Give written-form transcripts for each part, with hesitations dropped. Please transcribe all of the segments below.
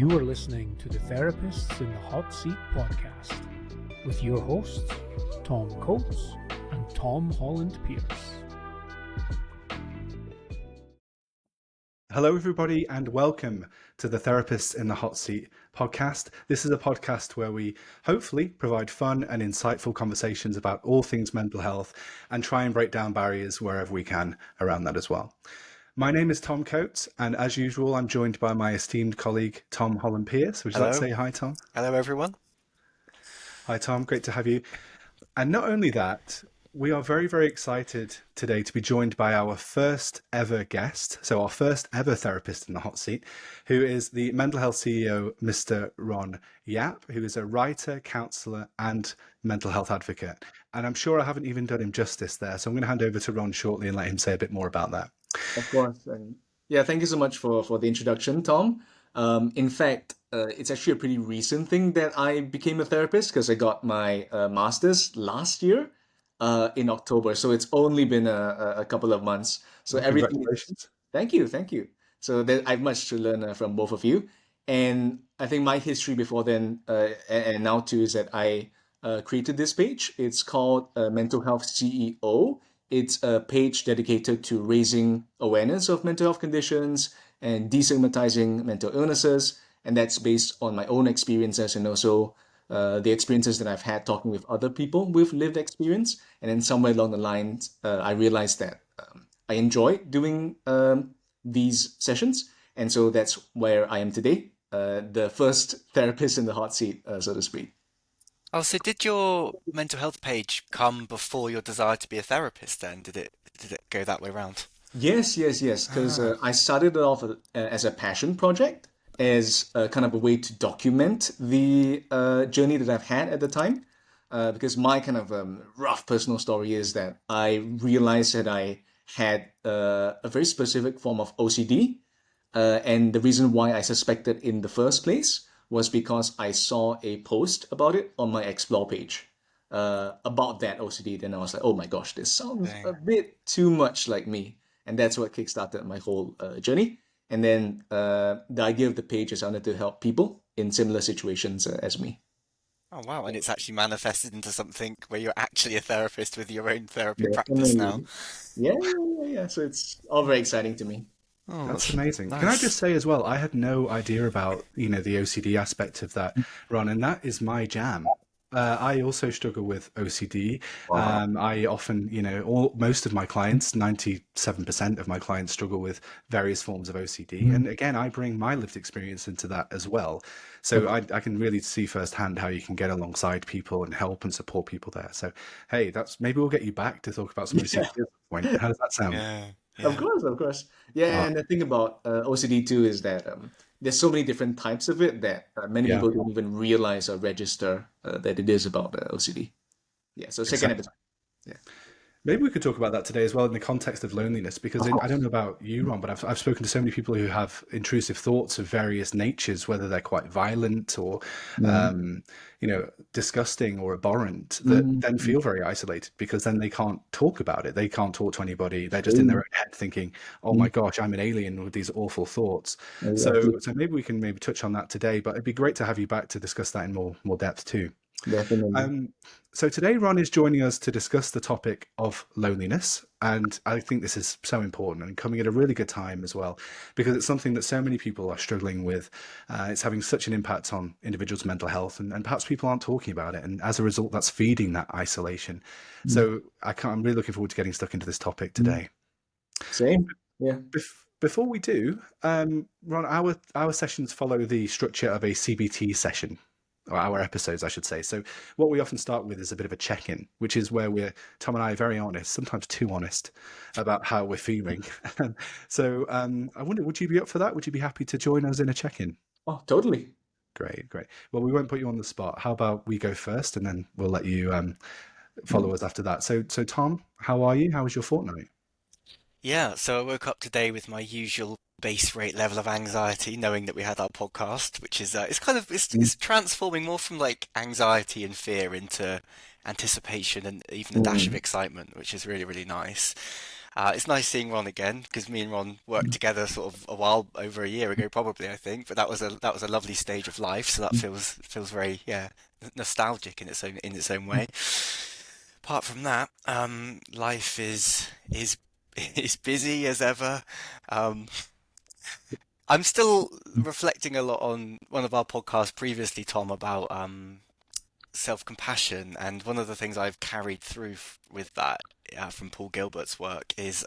You are listening to the Therapists in the Hot Seat podcast with your hosts, Tom Coates and Tom Holland Pierce. Hello, everybody, and welcome to the Therapists in the Hot Seat podcast. This is a podcast where we hopefully provide fun and insightful conversations about all things mental health and try and break down barriers wherever we can around that as well. My name is Tom Coates, and as usual, I'm joined by my esteemed colleague, Tom Holland Pierce. Would you like to say hi, Tom? Hello, everyone. Hi, Tom. Great to have you. And not only that, we are very, very excited today to be joined by our first ever guest, so our first ever therapist in the hot seat, who is the mental health CEO, Mr. Ron Yap, who is a writer, counsellor, and mental health advocate. And I'm sure I haven't even done him justice there, so I'm going to hand over to Ron shortly and let him say a bit more about that. Of course. And yeah, thank you so much for the introduction, Tom. In fact, it's actually a pretty recent thing that I became a therapist because I got my master's last year in October. So it's only been a couple of months. So everything. Congratulations. Thank you. So I have much to learn from both of you. And I think my history before then and now too is that I created this page. It's called Mental Health CEO. It's a page dedicated to raising awareness of mental health conditions and destigmatizing mental illnesses. And that's based on my own experiences and also the experiences that I've had talking with other people with lived experience. And then somewhere along the lines, I realized that I enjoy doing these sessions. And so that's where I am today, the first therapist in the hot seat, so to speak. Oh, so did your mental health page come before your desire to be a therapist then? Did it go that way around? Yes, because I started it off as a passion project, as kind of a way to document the journey that I've had at the time. Because my kind of rough personal story is that I realized that I had a very specific form of OCD. And the reason why I suspected in the first place was because I saw a post about it on my Explore page about that OCD. Then I was like, oh my gosh, this sounds a bit too much like me. And that's what kickstarted my whole journey. And then the idea of the page is I wanted to help people in similar situations as me. Oh, wow. And it's actually manifested into something where you're actually a therapist with your own therapy practice now. Yeah. So it's all very exciting to me. Oh, that's amazing. Nice. Can I just say as well, I had no idea about, the OCD aspect of that, Ron, and that is my jam. I also struggle with OCD. Wow. I often, most of my clients, 97% of my clients struggle with various forms of OCD. And again, I bring my lived experience into that as well. So I can really see firsthand how you can get alongside people and help and support people there. So, hey, maybe we'll get you back to talk about some OCD at some point. How does that sound? Yeah. Of course. Yeah, and the thing about OCD too is that there's so many different types of it that many people don't even realize or register that it is about OCD. Yeah, so second episode. Yeah. Maybe we could talk about that today as well in the context of loneliness, because I don't know about you, Ron, but I've spoken to so many people who have intrusive thoughts of various natures, whether they're quite violent or, disgusting or abhorrent, that then feel very isolated because then they can't talk about it. They can't talk to anybody. They're just in their own head thinking, oh my gosh, I'm an alien with these awful thoughts. So maybe we can touch on that today, but it'd be great to have you back to discuss that in more depth too. Definitely. So today Ron is joining us to discuss the topic of loneliness, and I think this is so important and coming at a really good time as well, because it's something that so many people are struggling with. It's having such an impact on individuals' mental health, and perhaps people aren't talking about it, and as a result that's feeding that isolation. So I'm really looking forward to getting stuck into this topic today. Same. Yeah. Before we do, Ron, our sessions follow the structure of a CBT session. Or our episodes, I should say. So what we often start with is a bit of a check-in, which is where Tom and I are very honest, sometimes too honest, about how we're feeling. So I wonder, would you be up for that? Would you be happy to join us in a check-in? Oh, totally. Great. Well, we won't put you on the spot. How about we go first, and then we'll let you follow us after that. So Tom, how are you? How was your fortnight? Yeah, so I woke up today with my usual base rate level of anxiety, knowing that we had our podcast, which is it's transforming more from like anxiety and fear into anticipation and even a dash of excitement, which is really, really nice. It's nice seeing Ron again because me and Ron worked together sort of a while over a year ago, probably I think. But that was a lovely stage of life, so that feels very nostalgic in its own way. Apart from that, life is is busy as ever. Um, I'm still reflecting a lot on one of our podcasts previously, Tom, about self-compassion, and one of the things I've carried through with that from Paul Gilbert's work is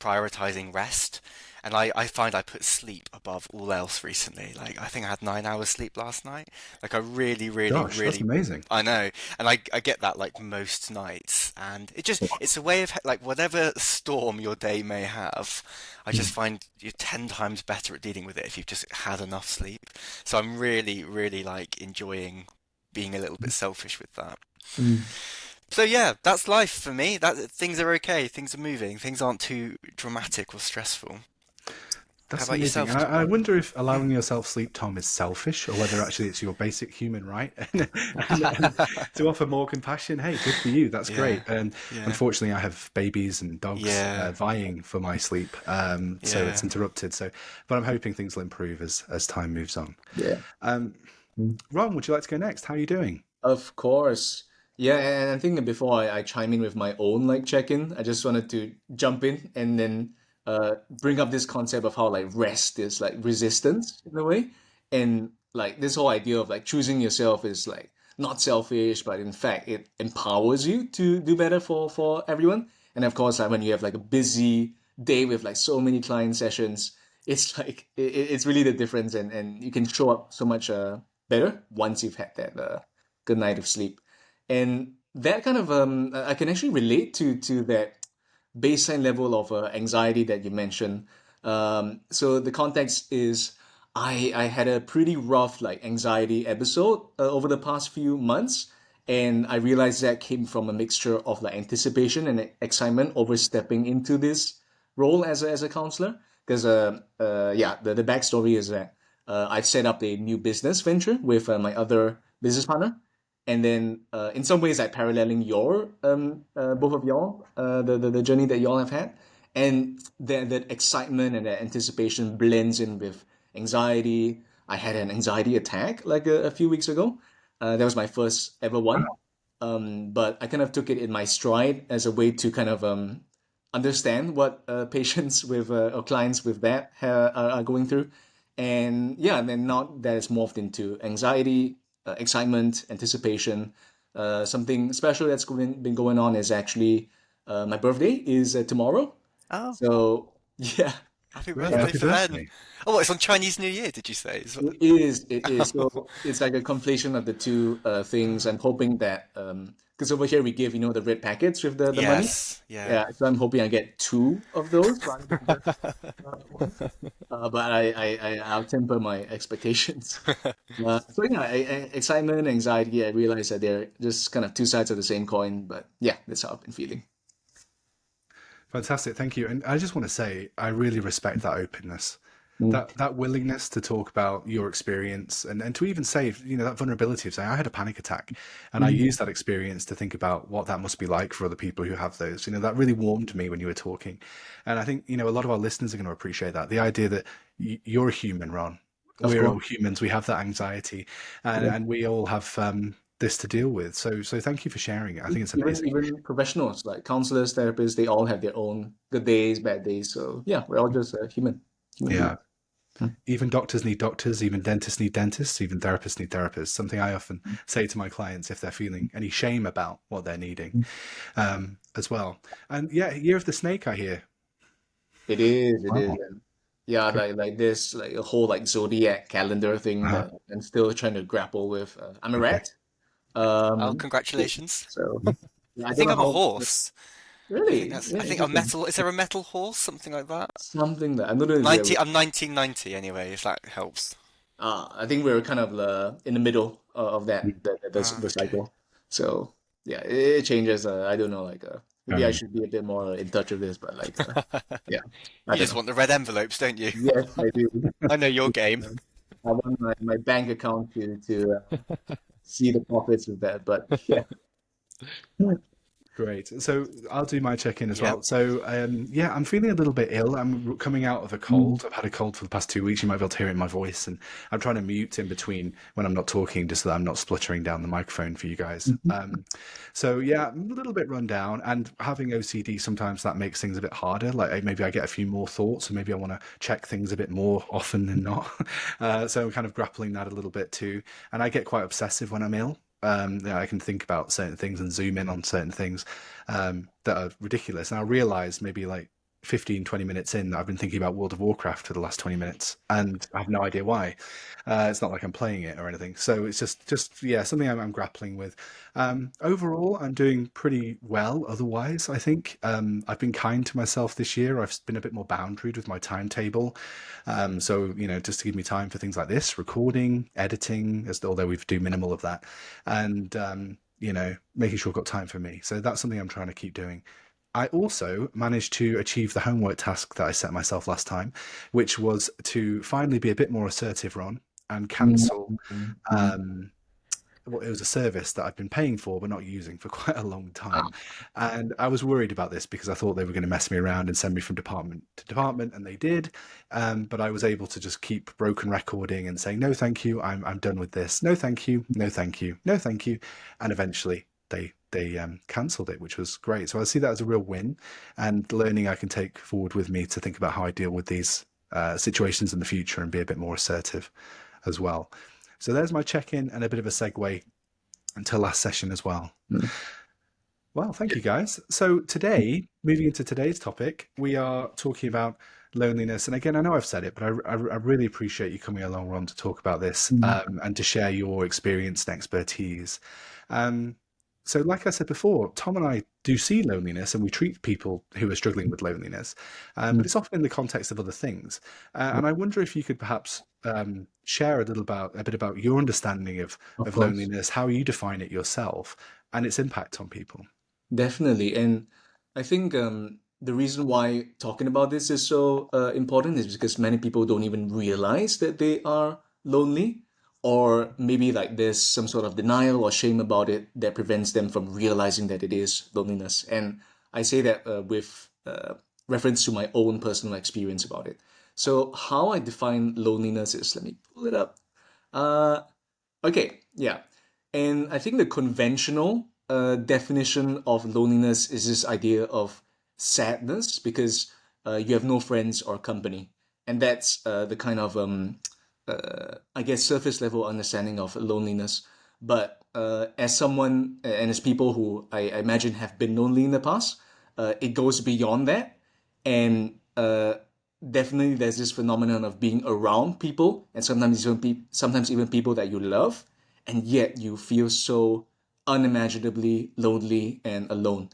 prioritizing rest. And I find I put sleep above all else recently. Like I think I had 9 hours sleep last night. Like I really, really, Gosh, that's really, amazing. I know, and I get that like most nights, and it's a way of like whatever storm your day may have, I just find you're 10 times better at dealing with it if you've just had enough sleep. So I'm really, really like enjoying being a little bit selfish with that. Mm. So yeah, that's life for me. That things are okay, things are moving, things aren't too dramatic or stressful. How That's about amazing. yourself, And I Tom? wonder if allowing yourself sleep, Tom, is selfish, or whether actually it's your basic human right. And to offer more compassion, hey, good for you. That's Yeah, great. And yeah, unfortunately, I have babies and dogs yeah, vying for my sleep, so it's yeah. interrupted. So, but I'm hoping things will improve as time moves on. Yeah. Um, Mm. Ron, would you like to go next? How are you doing? Of course. Yeah, and I think that before I chime in with my own like check-in, I just wanted to jump in and then bring up this concept of how like rest is like resistance in a way. And like this whole idea of like choosing yourself is like not selfish, but in fact it empowers you to do better for everyone. And of course, like when you have like a busy day with like so many client sessions, it's like it's really the difference, and you can show up so much better once you've had that good night of sleep. And that kind of I can actually relate to that baseline level of anxiety that you mentioned. So the context is I had a pretty rough like anxiety episode over the past few months, and I realized that came from a mixture of like anticipation and excitement over stepping into this role as a counselor. Because yeah, the backstory is that I've set up a new business venture with my other business partner, and then in some ways like paralleling your both of y'all the journey that y'all have had, and that excitement and that anticipation blends in with anxiety. I had an anxiety attack like a few weeks ago. That was my first ever one. But I kind of took it in my stride as a way to kind of understand what patients with or clients with that are going through. And yeah, and then now that it's morphed into anxiety, excitement, anticipation. Something special that's been going on is actually my birthday is tomorrow. Oh, So yeah, happy Really, birthday happy for then. birthday. Oh, it's on Chinese New Year, did you say? it is. It is. So it's like a conflation of the two things. I'm hoping that because over here we give the red packets with the money. Yes, yeah. Yeah, so I'm hoping I get two of those rather than just one. But I'll temper my expectations. So yeah, excitement, anxiety. I realize that they're just kind of two sides of the same coin. But yeah, that's how I've been feeling. Fantastic, thank you. And I just want to say, I really respect that openness, Mm. that willingness to talk about your experience, and to even say, that vulnerability of saying, I had a panic attack, and I Mm. use that experience to think about what that must be like for other people who have those. That really warmed me when you were talking. And I think, a lot of our listeners are going to appreciate that. The idea that you're a human, Ron. Of We're course. all humans. We have that anxiety, and, Yeah. and we all have this to deal with. So thank you for sharing it. I think it's Even amazing. even professionals like counselors, therapists, they all have their own good days, bad days. So yeah, we're all just human beings. Yeah. Even doctors need doctors, even dentists need dentists, even therapists need therapists. Something I often say to my clients if they're feeling any shame about what they're needing as well. And yeah, Year of the Snake, I hear. It is, it is. Wow. And yeah, like this, like a whole like zodiac calendar thing Uh-huh. that I'm still trying to grapple with. I'm a Okay. rat. Oh, Um, congratulations. so yeah, I I don't think know I'm a how horse. really, yeah, I think a interesting. metal, is there a metal horse? Something like that? Something that I'm not really aware. I'm 1990 anyway, if that helps. I think we're kind of in the middle of that the Ah, okay. cycle. So yeah, it changes. I don't know. Like maybe I Um, should be a bit more in touch with this, but like yeah, I You don't just know. want the red envelopes, don't you? Yes, I do. I know your game. I want my bank account to see the profits of that. But yeah. Great. So I'll do my check-in as Yeah. well. So yeah, I'm feeling a little bit ill. I'm coming out of a cold. I've had a cold for the past 2 weeks. You might be able to hear it in my voice, and I'm trying to mute in between when I'm not talking, just so that I'm not spluttering down the microphone for you guys. So yeah, I'm a little bit run down, and having OCD sometimes that makes things a bit harder. Like maybe I get a few more thoughts, or maybe I want to check things a bit more often than not. So I'm kind of grappling that a little bit too, and I get quite obsessive when I'm ill. I can think about certain things and zoom in on certain things that are ridiculous. And I realized maybe like 15, 20 minutes in, I've been thinking about World of Warcraft for the last 20 minutes and I have no idea why. It's not like I'm playing it or anything. So it's just yeah, something I'm grappling with. Overall, I'm doing pretty well otherwise, I think. I've been kind to myself this year. I've been a bit more boundaried with my timetable. So, just to give me time for things like this, recording, editing, although we do minimal of that, and, making sure I've got time for me. So that's something I'm trying to keep doing. I also managed to achieve the homework task that I set myself last time, which was to finally be a bit more assertive, Ron, and cancel. Well, it was a service that I've been paying for but not using for quite a long time. And I was worried about this because I thought they were going to mess me around and send me from department to department, and they did. But I was able to just keep broken recording and saying, no, thank you, I'm done with this. No, thank you, no, thank you, no, thank you. And eventually they cancelled it, which was great. So I see that as a real win and learning I can take forward with me to think about how I deal with these situations in the future and be a bit more assertive as well. So there's my check-in and a bit of a segue into last session as well. Well, thank you guys. So today, moving into today's topic, we are talking about loneliness. And again, I know I've said it, but I really appreciate you coming along, Ron, to talk about this and to share your experience and expertise. So like I said before, Tom and I do see loneliness and we treat people who are struggling with loneliness, but it's often in the context of other things. And I wonder if you could perhaps share a bit about your understanding of loneliness, how you define it yourself, and its impact on people. Definitely. And I think the reason why talking about this is so important is because many people don't even realize that they are lonely, or maybe like there's some sort of denial or shame about it that prevents them from realizing that it is loneliness. And I say that with reference to my own personal experience about it. So how I define loneliness is, let me pull it up. Okay, yeah. And I think the conventional definition of loneliness is this idea of sadness because you have no friends or company. And that's the kind of, I guess, surface level understanding of loneliness. But as someone and as people who I imagine have been lonely in the past, it goes beyond that. And definitely there's this phenomenon of being around people and sometimes even people that you love, and yet you feel so unimaginably lonely and alone.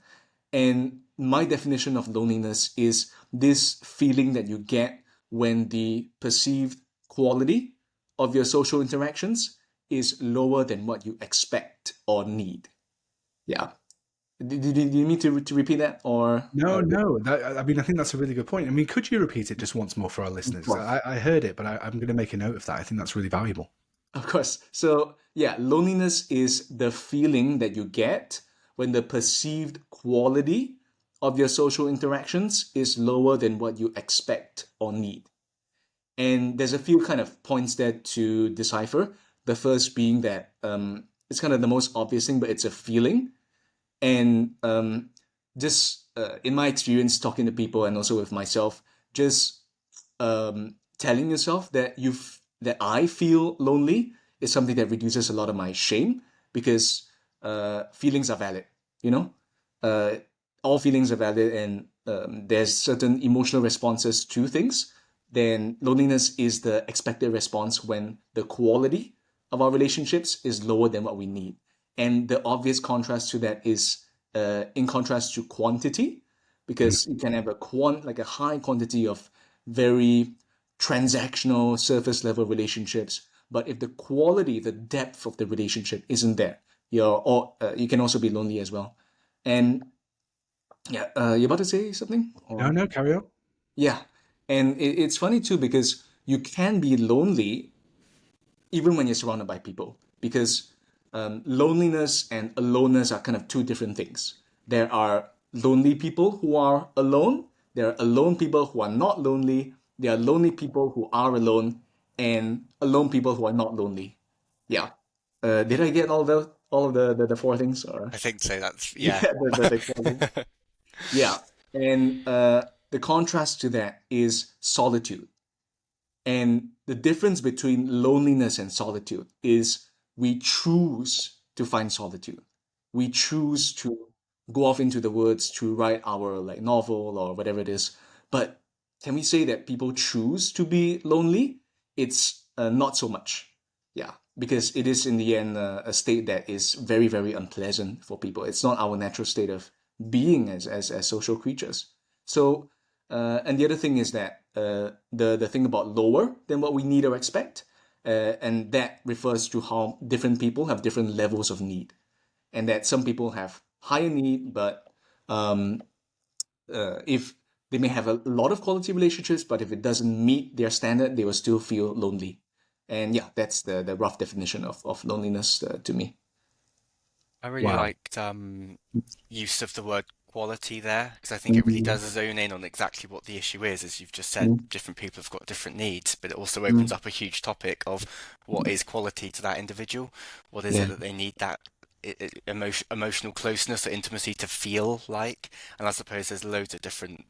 And my definition of loneliness is this feeling that you get when the perceived quality of your social interactions is lower than what you expect or need. Yeah. Do you need to repeat that, or? No. I mean, I think that's a really good point. I mean, could you repeat it just once more for our listeners? I heard it, but I'm going to make a note of that. I think that's really valuable. Of course. So, yeah, loneliness is the feeling that you get when the perceived quality of your social interactions is lower than what you expect or need. And there's a few kind of points there to decipher. The first being that it's kind of the most obvious thing, but it's a feeling. And just in my experience talking to people and also with myself, just telling yourself that that I feel lonely is something that reduces a lot of my shame, because feelings are valid, you know? All feelings are valid, and there's certain emotional responses to things. Then loneliness is the expected response when the quality of our relationships is lower than what we need. And the obvious contrast to that is in contrast to quantity, because you can have a high quantity of very transactional surface level relationships, but if the quality, the depth of the relationship isn't there, you can also be lonely as well. And yeah, you're about to say something? Or? No, carry on. Yeah, and it's funny too, because you can be lonely even when you're surrounded by people, because loneliness and aloneness are kind of two different things. There are lonely people who are alone. There are alone people who are not lonely. There are lonely people who are alone, and alone people who are not lonely. Yeah. Did I get all of the four things? Or I think so. That's yeah, yeah. the four things. Yeah. And the contrast to that is solitude. And the difference between loneliness and solitude is we choose to find solitude. We choose to go off into the woods to write our like novel or whatever it is. But can we say that people choose to be lonely? It's not so much. Yeah, because it is in the end a state that is very, very unpleasant for people. It's not our natural state of being as social creatures. So and the other thing is that the thing about lower than what we need or expect, and that refers to how different people have different levels of need, and that some people have higher need, but um, if they may have a lot of quality relationships, but if it doesn't meet their standard, they will still feel lonely. And yeah, that's the rough definition of loneliness to me. I really Wow. liked use of the word quality there because I think it really Mm, does zone in on exactly what the issue is. As you've just said, mm, different people have got different needs, but it also opens mm, up a huge topic of what is quality to that individual. What is it yeah, that they need that emotional closeness or intimacy to feel like? And I suppose there's loads of different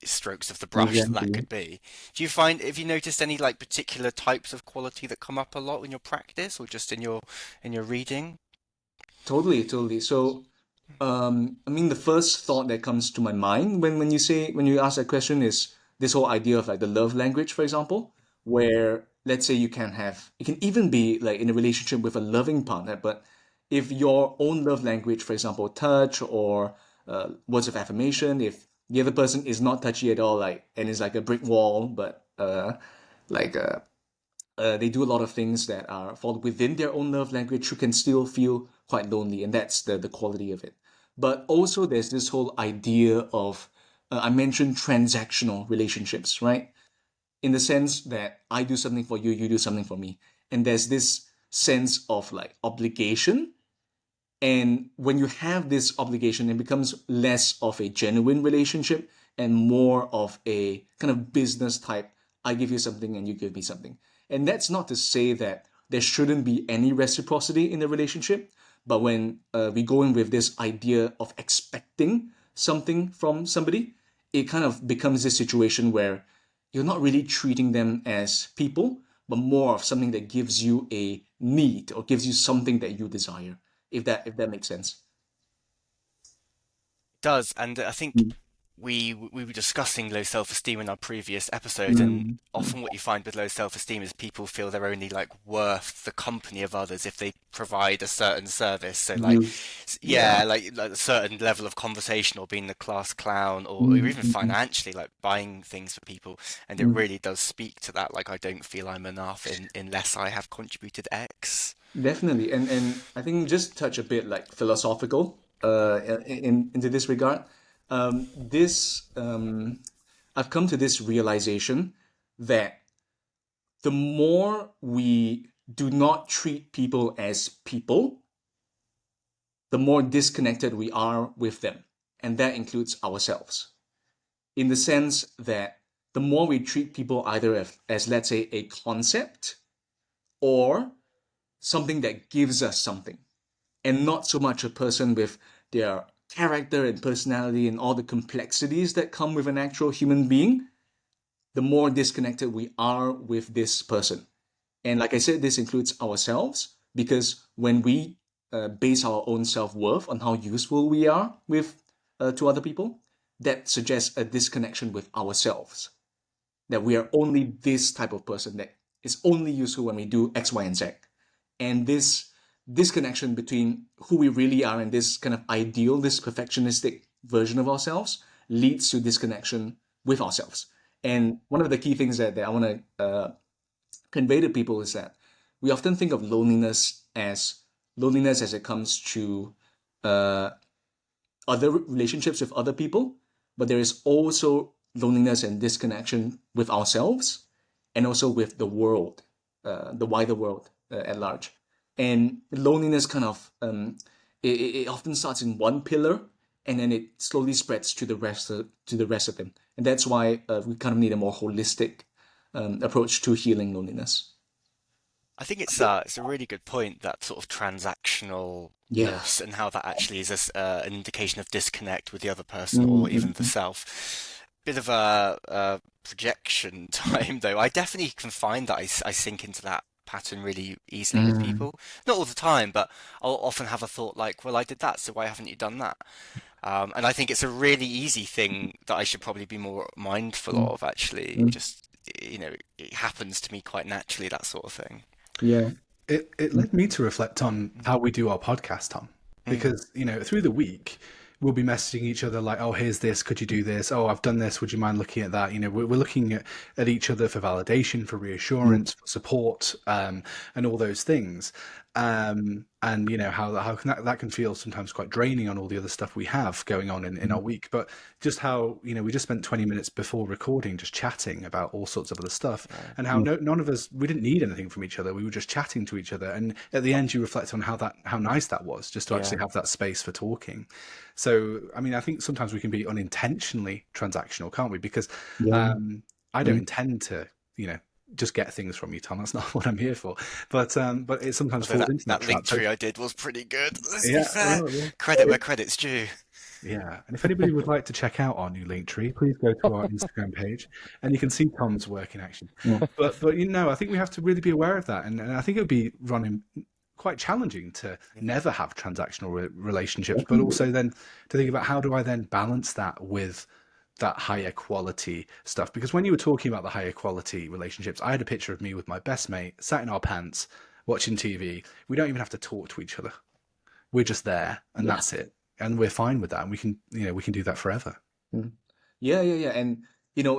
strokes of the brush that that exactly. could be. Do you find, have you noticed any like particular types of quality that come up a lot in your practice or just in your reading? Totally, totally. So, I mean, the first thought that comes to my mind when you ask that question is this whole idea of like the love language, for example, where let's say you can even be like in a relationship with a loving partner, but if your own love language, for example, touch or words of affirmation, if the other person is not touchy at all, like and is like a brick wall, but like they do a lot of things that are fall within their own love language, you can still feel quite lonely, and that's the quality of it. But also, there's this whole idea of I mentioned transactional relationships, right? In the sense that I do something for you, you do something for me, and there's this sense of like obligation, and when you have this obligation, it becomes less of a genuine relationship and more of a kind of business type. I give you something and you give me something. And that's not to say that there shouldn't be any reciprocity in the relationship. But when we go in with this idea of expecting something from somebody, it kind of becomes this situation where you're not really treating them as people, but more of something that gives you a need or gives you something that you desire, if that makes sense. Does, and I think Mm, we were discussing low self-esteem in our previous episode, and mm, often what you find with low self-esteem is people feel they're only like worth the company of others if they provide a certain service. So like, use, yeah. yeah, like a certain level of conversation or being the class clown or Mm, even mm, financially, like buying things for people. And it mm. really does speak to that. Like, I don't feel I'm enough unless I have contributed X. Definitely, and I think just touch a bit like philosophical into this regard. This I've come to this realization that the more we do not treat people as people, the more disconnected we are with them, and that includes ourselves. In the sense that the more we treat people either as let's say a concept or something that gives us something, and not so much a person with their character and personality and all the complexities that come with an actual human being, the more disconnected we are with this person. And like I said, this includes ourselves, because when we base our own self worth on how useful we are with to other people, that suggests a disconnection with ourselves. That we are only this type of person that is only useful when we do X, Y, and Z. And this disconnection between who we really are and this kind of ideal, this perfectionistic version of ourselves leads to disconnection with ourselves. And one of the key things that I want to convey to people is that we often think of loneliness as it comes to uh, other relationships with other people, but there is also loneliness and disconnection with ourselves and also with the world, the wider world at large. And loneliness kind of it often starts in one pillar and then it slowly spreads to the rest of them. And that's why we kind of need a more holistic approach to healing loneliness. I think it's a really good point, that sort of Yeah. transactionalness and how that actually is an indication of disconnect with the other person or even the self. Bit of a projection time though. I definitely can find that I sink into that pattern really easily with people. Not all the time, but I'll often have a thought like, well, I did that, so why haven't you done that? And I think it's a really easy thing that I should probably be more mindful of, actually. Just, it happens to me quite naturally, that sort of thing. Yeah. It led me to reflect on how we do our podcast, Tom, because through the week we'll be messaging each other like, oh, here's this, could you do this? Oh, I've done this, would you mind looking at that? We're looking at each other for validation, for reassurance, for support, and all those things. And how that can feel sometimes quite draining on all the other stuff we have going on in our week. But just how we just spent 20 minutes before recording just chatting about all sorts of other stuff, and how none of us, we didn't need anything from each other. We were just chatting to each other, and at the end you reflect on how nice that was, just to actually have that space for talking. So I mean, I think sometimes we can be unintentionally transactional, can't we? Because I don't intend to just get things from you, Tom. That's not what I'm here for. But it sometimes falls into that link trap. tree I did was pretty good. Let's be Yeah, fair. well. Credit where credit's due. Yeah, and if anybody would like to check out our new link tree, please go to our Instagram page, and you can see Tom's work in action. But I think we have to really be aware of that, and I think it would be running quite challenging to never have transactional relationships, but also then to think about how do I then balance that with that higher quality stuff. Because when you were talking about the higher quality relationships, I had a picture of me with my best mate sat in our pants watching TV. We don't even have to talk to each other. We're just there, and that's it. And we're fine with that, and we can do that forever. Yeah. And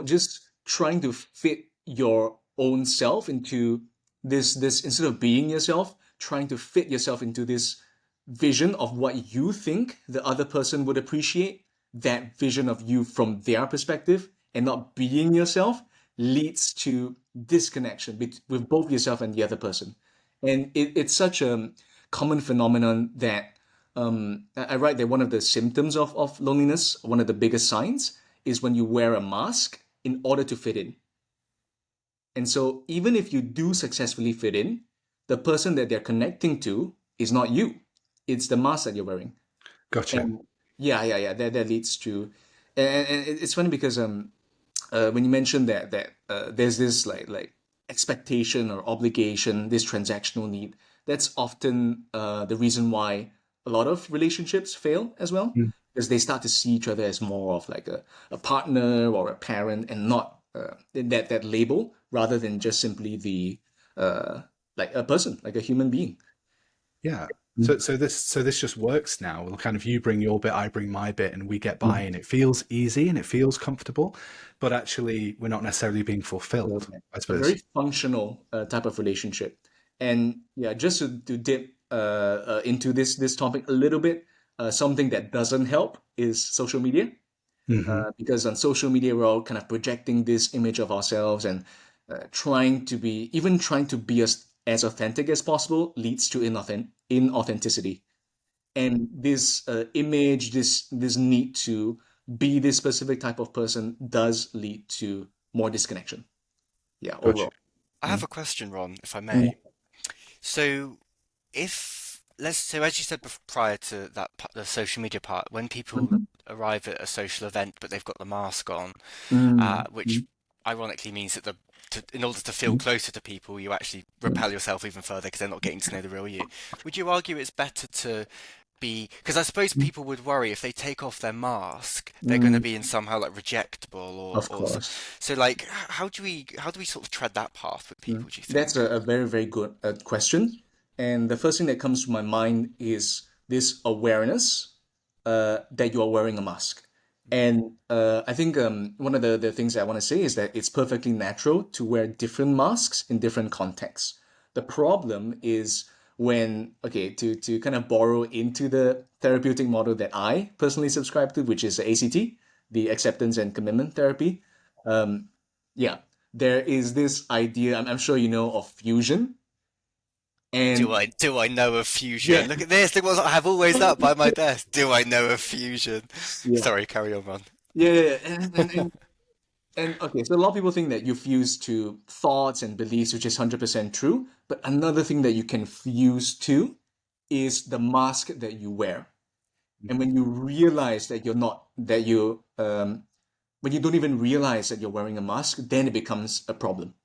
just trying to fit your own self into this instead of being yourself, trying to fit yourself into this vision of what you think the other person would appreciate, that vision of you from their perspective, and not being yourself, leads to disconnection with both yourself and the other person. And it's such a common phenomenon that I write that one of the symptoms of loneliness, one of the biggest signs, is when you wear a mask in order to fit in. And so even if you do successfully fit in, the person that they're connecting to is not you. It's the mask that you're wearing. Gotcha. And yeah. That leads to, and it's funny because when you mentioned that there's this like expectation or obligation, this transactional need, that's often the reason why a lot of relationships fail as well, because they start to see each other as more of like a partner or a parent, and not that label, rather than just simply the like a person, like a human being. Yeah. So this just works now. Kind of, you bring your bit, I bring my bit, and we get by, and it feels easy and it feels comfortable, but actually we're not necessarily being fulfilled, I A suppose. very functional type of relationship. And yeah, just to dip into this topic a little bit, something that doesn't help is social media. Because on social media, we're all kind of projecting this image of ourselves, and trying to be as authentic as possible leads to inauthenticity. And this image, this need to be this specific type of person, does lead to more disconnection. Yeah, Gotcha. overall. I have a question, Ron, if I may. So, so as you said prior to that, the social media part, when people arrive at a social event but they've got the mask on, which ironically means that in order to feel closer to people, you actually repel yourself even further because they're not getting to know the real you. Would you argue it's better to be, because I suppose people would worry if they take off their mask, they're going to be in somehow like rejectable Of or course. so like how do we sort of tread that path with people, do you think? That's a very, very good question. And the first thing that comes to my mind is this awareness that you are wearing a mask. And I think one of the things that I want to say is that it's perfectly natural to wear different masks in different contexts. The problem is when, okay, to kind of borrow into the therapeutic model that I personally subscribe to, which is ACT, the acceptance and commitment therapy. Yeah, there is this idea, I'm sure you know, of fusion. And Do I know of fusion? yeah, Look at this. Look what I have always that by my desk. Do I know of fusion? yeah, Sorry, carry on, Ron. yeah. And okay, so a lot of people think that you fuse to thoughts and beliefs, which is 100% true. But another thing that you can fuse to is the mask that you wear. And when you realize that you're not, that you, when you don't even realize that you're wearing a mask, then it becomes a problem.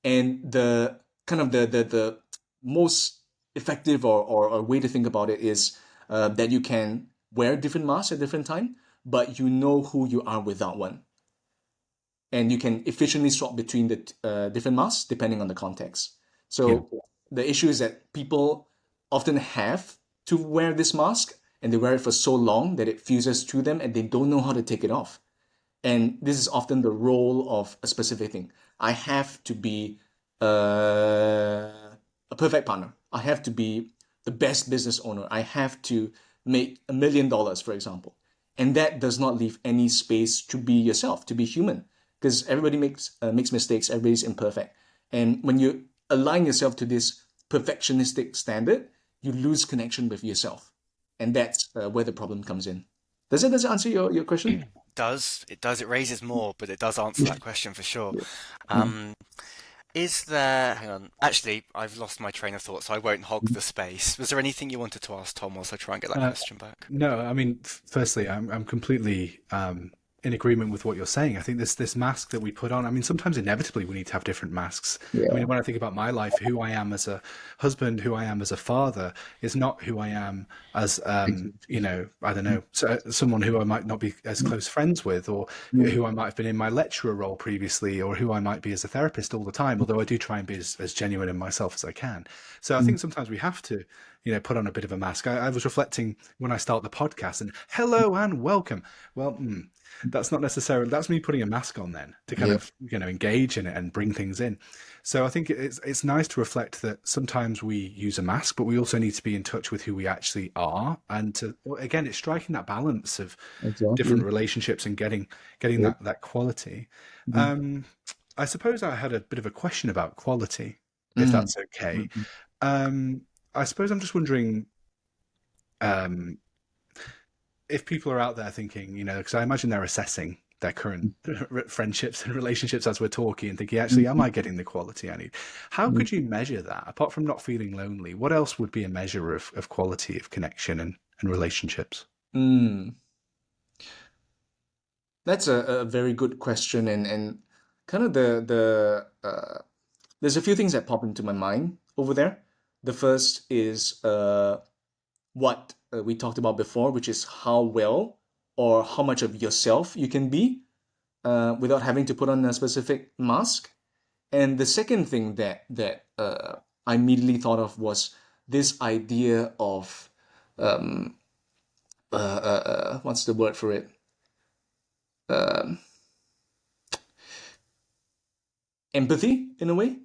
And the kind of the most effective or way to think about it is that you can wear different masks at different time, but you know who you are without one, and you can efficiently swap between the different masks depending on the context. Yeah. So the issue is that people often have to wear this mask, and they wear it for so long that it fuses to them, and they don't know how to take it off. And this is often the role of a specific thing. I have to be a perfect partner. I have to be the best business owner. I have to make $1 million, for example. And that does not leave any space to be yourself, to be human, because everybody makes mistakes. Everybody's imperfect. And when you align yourself to this perfectionistic standard, you lose connection with yourself, and that's where the problem comes in. Does it answer your question? It raises more, but it does answer that question for sure. Yeah. Mm. Um, is there, hang on, actually, I've lost my train of thought, so I won't hog the space. Was there anything you wanted to ask Tom whilst I try and get that Uh, question back? no, I mean, firstly, I'm completely in agreement with what you're saying. I think this mask that we put on. I mean, sometimes inevitably we need to have different masks. I Yeah. mean, when I think about my life, who I am as a husband, who I am as a father, is not who I am as I don't know, someone who I might not be as close friends with, or Mm. who I might have been in my lecturer role previously, or who I might be as a therapist all the time. Although I do try and be as genuine in myself as I can. So I think sometimes we have to put on a bit of a mask. I was reflecting when I start the podcast and hello and welcome. Well, that's not necessarily, that's me putting a mask on then to kind Yeah. of, engage in it and bring things in. So I think it's nice to reflect that sometimes we use a mask, but we also need to be in touch with who we actually are. And again, it's striking that balance of different Exactly. relationships and getting Yeah. that quality. Mhm. I suppose I had a bit of a question about quality, if Mm. that's okay. Mhm. Um, I suppose I'm just wondering um, if people are out there thinking, because I imagine they're assessing their current friendships and relationships as we're talking and thinking, actually, am I getting the quality I need? How Mhm. could you measure that? Apart from not feeling lonely, what else would be a measure of quality of connection and relationships? Mm. That's a very good question, and kind of there's a few things that pop into my mind over there. The first is what we talked about before, which is how well or how much of yourself you can be without having to put on a specific mask. And the second thing that I immediately thought of was this idea of um, what's the word for it? Um, Empathy in a way,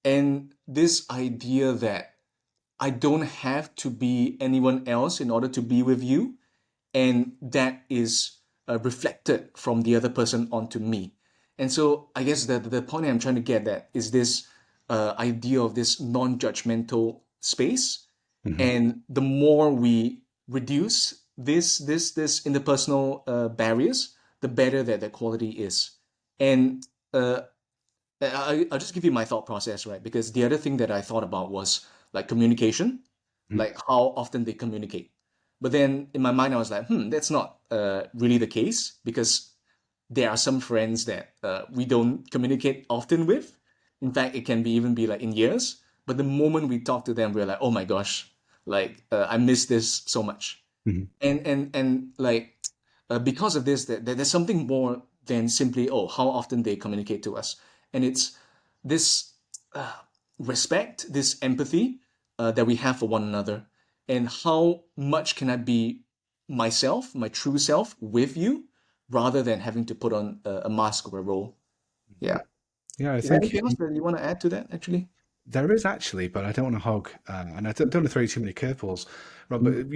and this idea that I don't have to be anyone else in order to be with you, and that is reflected from the other person onto me. And so I guess the point I'm trying to get at is this idea of this non-judgmental space. Hmm. And the more we reduce this interpersonal barriers, the better that the quality is. And uh, I'll just give you my thought process, right? Because the other thing that I thought about was like communication, like how often they communicate. But then in my mind, I was like, that's not really the case, because there are some friends that we don't communicate often with. In fact, it can be even be like in years. But the moment we talk to them, we're like, oh my gosh, like I miss this so much. Hmm. And like because of this, there's something more than simply, oh, how often they communicate to us. And it's this uh, respect, this empathy that we have for one another, and how much can I be myself, my true self, with you, rather than having to put on a mask or a role. Yeah. Yeah, I Is there think anything else that you want to add to that, actually? There is actually, but I don't want to hog, and I don't want to throw you too many curveballs, Rob. But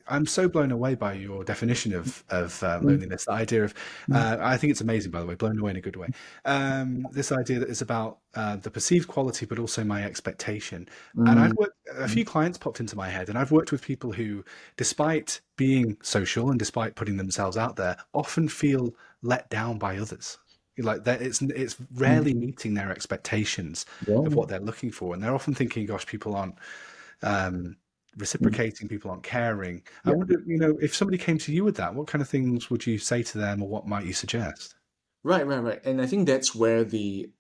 I'm so blown away by your definition of loneliness. The idea of, I think it's amazing, by the way, blown away in a good way. This idea that is about the perceived quality, but also my expectation. And I've worked, a few clients popped into my head, and I've worked with people who, despite being social and despite putting themselves out there, often feel let down by others. Like that, it's rarely meeting their expectations of what they're looking for, and they're often thinking, "Gosh, people aren't reciprocating, people aren't caring." I Yeah. wonder, if somebody came to you with that, what kind of things would you say to them, or what might you suggest? Right, right, right. And I think that's where the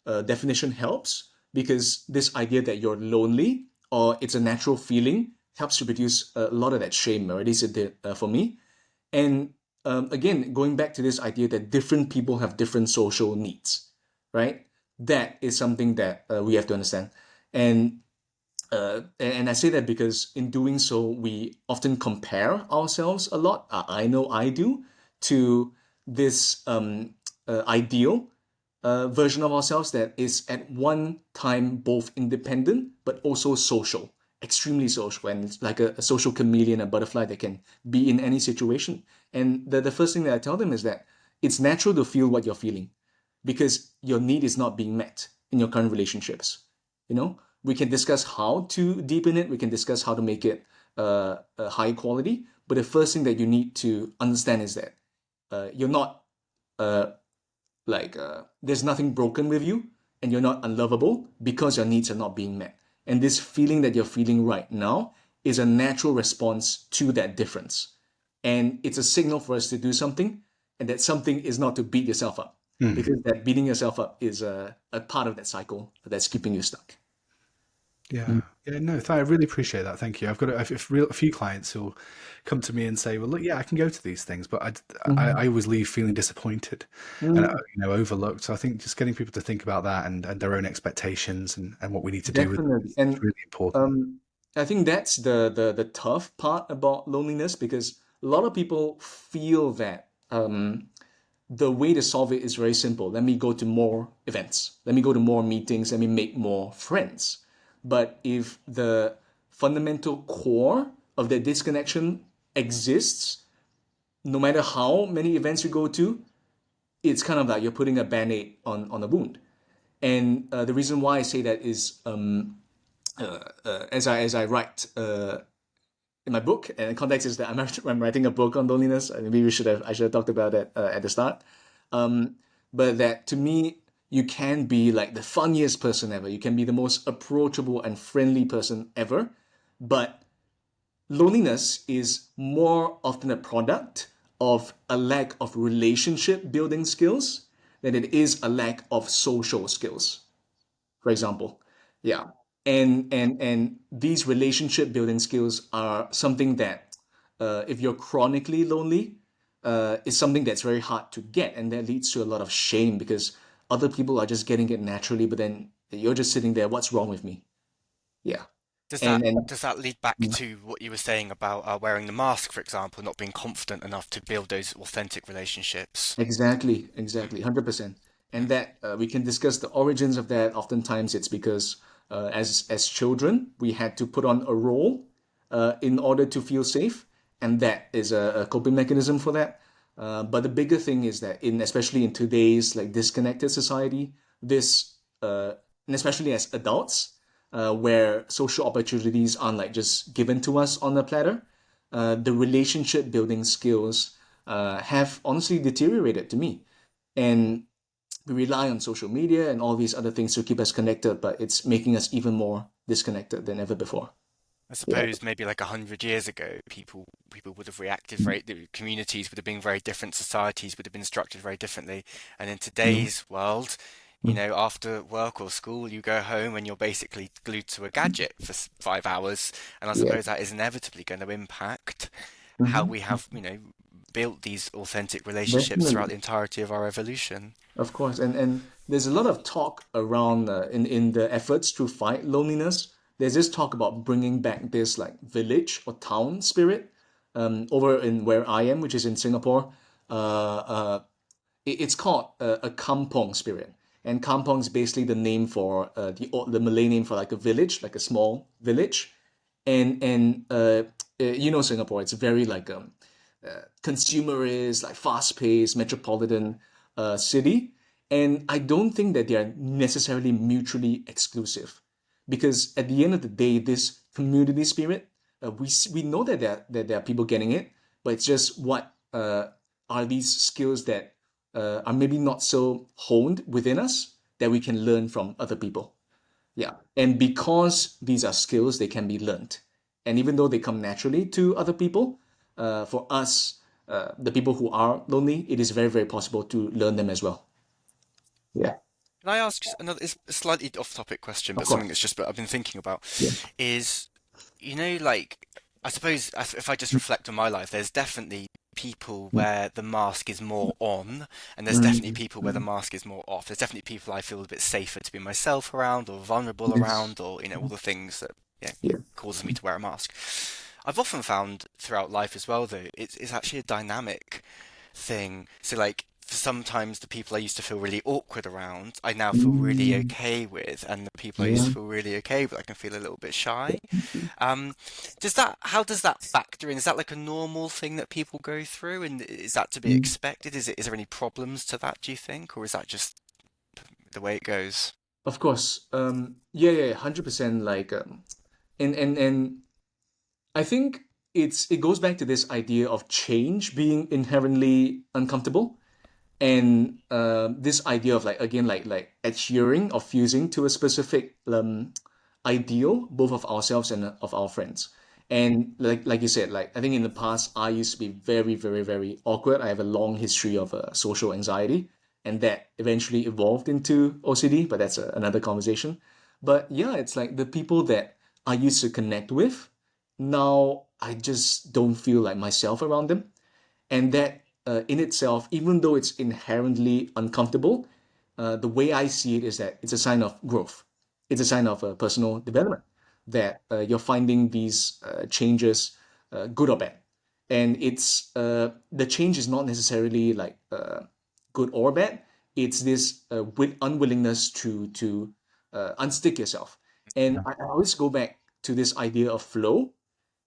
definition helps, because this idea that you're lonely or it's a natural feeling helps to reduce a lot of that shame, or at least it did for me. And again, going back to this idea that different people have different social needs, right? That is something that we have to understand. And I say that because in doing so, we often compare ourselves a lot. I know I do, to this ideal version of ourselves that is at one time both independent but also social, extremely social, and it's like a social chameleon, a butterfly that can be in any situation. And the first thing that I tell them is that it's natural to feel what you're feeling, because your need is not being met in your current relationships. We can discuss how to deepen it. We can discuss how to make it high quality. But the first thing that you need to understand is that you're not uh, there's nothing broken with you, and you're not unlovable because your needs are not being met. And this feeling that you're feeling right now is a natural response to that difference. And it's a signal for us to do something, and that something is not to beat yourself up, because that beating yourself up is a part of that cycle that's keeping you stuck. Yeah, yeah, no, I really appreciate that. Thank you. I've got a few clients who'll come to me and say, "Well, look, yeah, I can go to these things, but I always leave feeling disappointed and overlooked." So I think just getting people to think about that and their own expectations and what we need to do with them Definitely. is And really important. I think that's the tough part about loneliness, because a lot of people feel that the way to solve it is very simple. Let me go to more events. Let me go to more meetings. Let me make more friends. But if the fundamental core of that disconnection exists, no matter how many events you go to, it's kind of like you're putting a band-aid on a wound. And the reason why I say that is, as I write in my book, and the context is that I'm writing a book on loneliness. Maybe I should have talked about that at the start. But that, to me, you can be like the funniest person ever. You can be the most approachable and friendly person ever. But loneliness is more often a product of a lack of relationship building skills than it is a lack of social skills, for example. Yeah. And these relationship building skills are something that, if you're chronically lonely, is something that's very hard to get, and that leads to a lot of shame, because other people are just getting it naturally, but then you're just sitting there. What's wrong with me? Yeah. Does that And does that lead back to what you were saying about wearing the mask, for example, not being confident enough to build those authentic relationships? exactly, 100%. And that we can discuss the origins of that. Oftentimes, it's because as children, we had to put on a role in order to feel safe, and that is a coping mechanism for that. But the bigger thing is that, especially in today's like disconnected society, this and especially as adults, where social opportunities aren't like just given to us on a platter, the relationship building skills have honestly deteriorated to me. And we rely on social media and all these other things to keep us connected, but it's making us even more disconnected than ever before. I Yeah. suppose maybe like 100 years ago, people would have reacted very, the communities would have been very different, societies would have been structured very differently. And in today's world, after work or school, you go home and you're basically glued to a gadget for 5 hours. And I Yeah. suppose that is inevitably going to impact how Hmm. we have, built these authentic relationships throughout Definitely. the entirety of our evolution. Of course, and there's a lot of talk around in the efforts to fight loneliness. There's this talk about bringing back this like village or town spirit. Over in where I am, which is in Singapore, it's called a kampong spirit, And kampong is basically the name for the Malay name for like a village, like a small village. And Singapore, it's very like consumerist, like fast-paced, metropolitan city. And I don't think that they are necessarily mutually exclusive, because at the end of the day, this community spirit, we know that there are people getting it, but it's just what are these skills that are maybe not so honed within us that we can learn from other people. Yeah. And because these are skills, they can be learned. And even though they come naturally to other people, for us, the people who are lonely, it is very, very possible to learn them as well. Yeah, Can I ask another, it's a slightly off-topic question, of but something course. that's just I've been thinking about Yeah. is, like, I suppose if I just reflect on my life, there's definitely people where the mask is more on, and there's definitely people where the mask is more off. There's definitely people I feel a bit safer to be myself around, or vulnerable Yes. around, or all the things that Yeah. causes me to wear a mask. I've often found throughout life as well, though, it's actually a dynamic thing. So, like, sometimes the people I used to feel really awkward around, I now feel really Mm, okay with, and the people I used yeah. to feel really okay with, I can feel a little bit shy. Um, how does that factor in? Is that like a normal thing that people go through, and is that to be expected? Is there any problems to that, do you think, or is that just the way it goes? Of course. Yeah, 100%. Like, and I think it goes back to this idea of change being inherently uncomfortable, and this idea of like again like adhering or fusing to a specific ideal, both of ourselves and of our friends. And like you said, like I think in the past I used to be very very very awkward. I have a long history of social anxiety, and that eventually evolved into OCD, but that's another conversation. But yeah, it's like the people that I used to connect with, now I just don't feel like myself around them. And that in itself, even though it's inherently uncomfortable, the way I see it is that it's a sign of growth. It's a sign of personal development, that you're finding these changes, good or bad. And it's the change is not necessarily like good or bad. It's this unwillingness to unstick yourself. And I always go back to this idea of flow,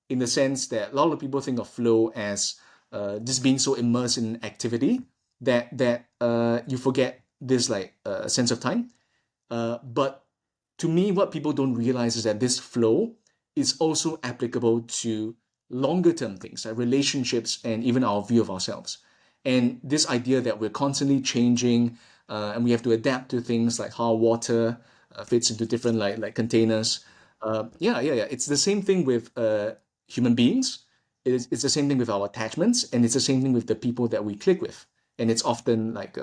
in the sense that a lot of people think of flow as just being so immersed in activity that you forget this like sense of time. But to me, what people don't realize is that this flow is also applicable to longer term things like relationships and even our view of ourselves. And this idea that we're constantly changing, and we have to adapt to things like how water fits into different like containers. Yeah. It's the same thing with human beings. It's the same thing with our attachments, and it's the same thing with the people that we click with. And it's often like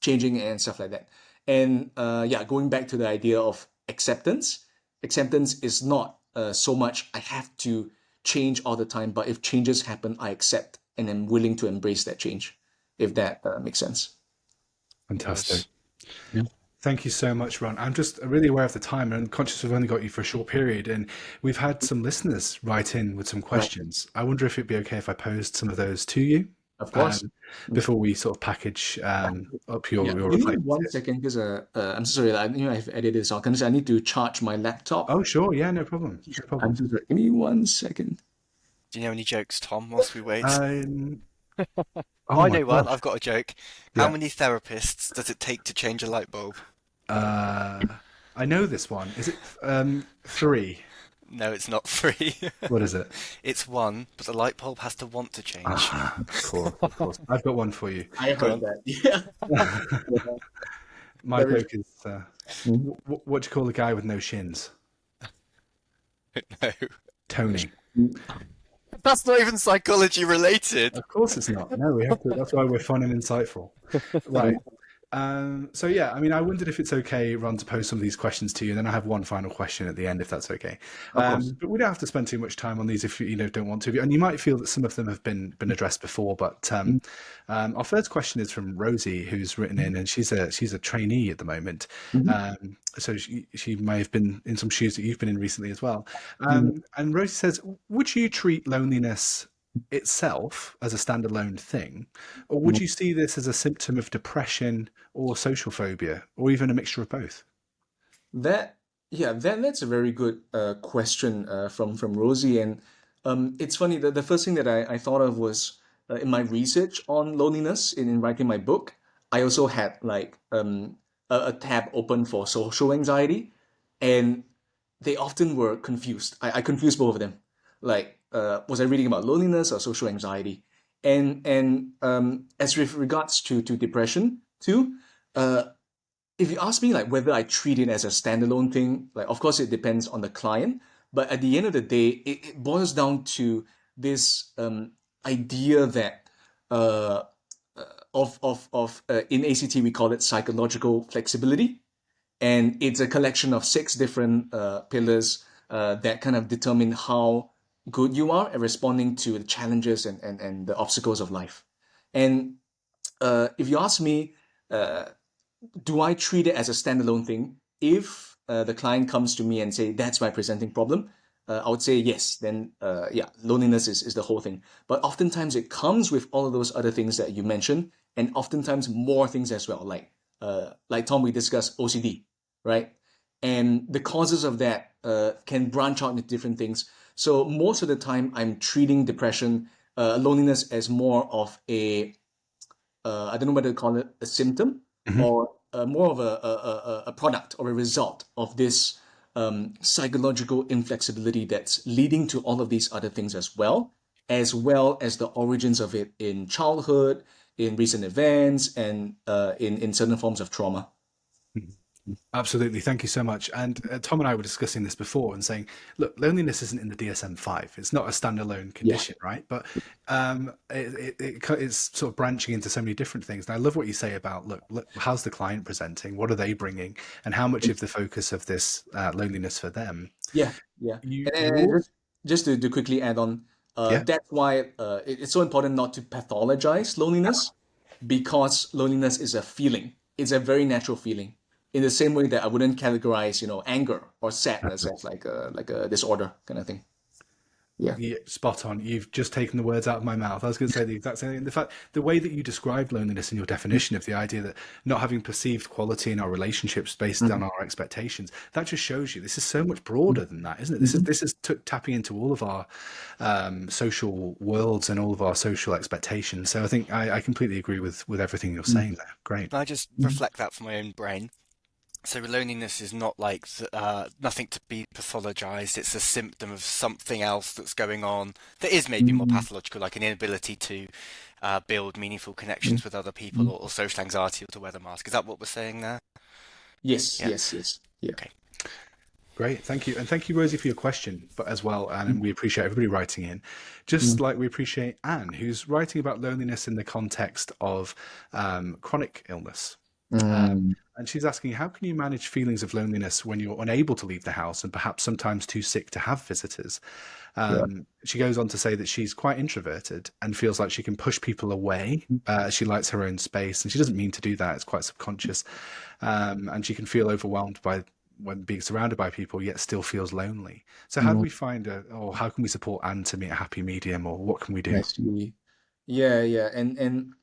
changing and stuff like that. And yeah, going back to the idea of acceptance, acceptance is not so much I have to change all the time, but if changes happen, I accept and am willing to embrace that change, if that makes sense. Fantastic. Yeah. Thank you so much, Ron. I'm just really aware of the time and conscious we've only got you for a short period, and we've had some listeners write in with some Right. questions. I wonder if it'd be okay if I posed some of those to you Of course. before we sort of package up Yeah. your Give me reflections one here. second, because I'm so sorry. I have edited this out. I need to charge my laptop. Oh, sure. Yeah, no problem. No I'm problem. so sorry. Give me 1 second. Do you know any jokes, Tom, whilst we wait? Um, Oh, oh I my know one. gosh. I've got a joke. How Yeah. many therapists does it take to change a light bulb? I know this one. Is it 3? No, it's not free. What is it? It's one, but the light bulb has to want to change. Of course, of course. I've got one for you. I Go heard on. that. Yeah. My Very joke is, what do you call a guy with no shins? No. Tony. That's not even psychology related. Of course it's not. No, we have to. That's why we're fun and insightful. Right. So yeah, I mean, I wondered if it's okay, Ron, to pose some of these questions to you, and then I have one final question at the end, if that's okay. Of course. But we don't have to spend too much time on these if you don't want to. And you might feel that some of them have been addressed before. But our first question is from Rosie, who's written in, and she's a trainee at the moment. So she may have been in some shoes that you've been in recently as well. And Rosie says, would you treat loneliness itself as a standalone thing, or would you see this as a symptom of depression or social phobia, or even a mixture of both? That that's a very good question from Rosie, and it's funny that the first thing that I thought of was in my research on loneliness in writing my book. I also had like a tab open for social anxiety, and they often were confused. I confused both of them. Like, was I reading about loneliness or social anxiety? And as with regards to depression too, uh, if you ask me like whether I treat it as a standalone thing, like of course it depends on the client, but at the end of the day, it boils down to this idea that uh, in ACT we call it psychological flexibility, and it's a collection of six different pillars that kind of determine how good you are at responding to the challenges and the obstacles of life. And if you ask me, uh, do I treat it as a standalone thing? If the client comes to me and say that's my presenting problem, I would say yes. Then yeah, loneliness is the whole thing. But oftentimes it comes with all of those other things that you mentioned, and oftentimes more things as well. Like Tom, we discussed OCD, right? And the causes of that can branch out into different things. So most of the time, I'm treating depression, loneliness as more of a I don't know whether to call it a symptom Hmm. or more of a product or a result of this psychological inflexibility that's leading to all of these other things as well as the origins of it in childhood, in recent events, and in certain forms of trauma. Absolutely. Thank you so much. And Tom and I were discussing this before and saying, look, loneliness isn't in the DSM-5. It's not a standalone Yeah. condition, right? But it's sort of branching into so many different things. And I love what you say about, look, how's the client presenting? What are they bringing? And how much of the focus of this loneliness for them? Yeah, yeah. You And all, just to quickly add on, yeah. that's why it's so important not to pathologize loneliness, because loneliness is a feeling. It's a very natural feeling. In the same way that I wouldn't categorize, anger or sadness as like a disorder kind of thing. Yeah. Yeah, spot on. You've just taken the words out of my mouth. I was going to say the exact same thing. The fact, the way that you described loneliness in your definition of the idea that not having perceived quality in our relationships based on Mhm. our expectations, that just shows you this is so much broader than that, isn't it? This is Mhm. tapping into all of our social worlds and all of our social expectations. So I think I completely agree with everything you're saying there. Great. Can I just Mhm. reflect that from my own brain? So loneliness is not like nothing to be pathologized. It's a symptom of something else that's going on that is maybe more Mhm. pathological, like an inability to build meaningful connections Mhm. with other people, Mhm. or social anxiety, or to wear the mask. Is that what we're saying there? Yes, Yeah. yes, yes. Yeah. Okay. Great, thank you, and thank you, Rosie, for your question, but as well, and Mhm. we appreciate everybody writing in, just Mhm. like we appreciate Anne, who's writing about loneliness in the context of chronic illness. Mm. And she's asking, how can you manage feelings of loneliness when you're unable to leave the house and perhaps sometimes too sick to have visitors? Yeah. She goes on to say that she's quite introverted and feels like she can push people away. She likes her own space, and she doesn't mean to do that. It's quite subconscious. And she can feel overwhelmed by when being surrounded by people, yet still feels lonely. So how do Mhm. we or how can we support Anne to meet a happy medium, or what can we do? I see. Yeah, yeah. And